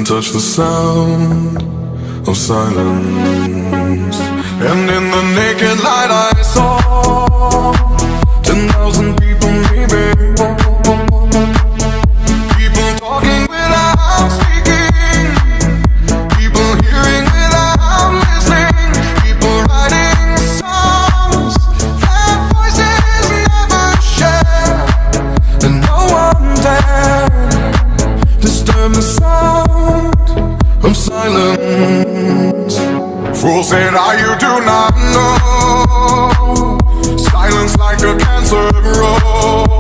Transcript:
couldn't touch the sound of silence. And in the naked light I saw 10,000 people maybe, people talking without speaking, people hearing without listening, people writing songs that voices never share, and no one dared disturb the sound of silence. Fool said, you do not know. Silence like a cancer grows.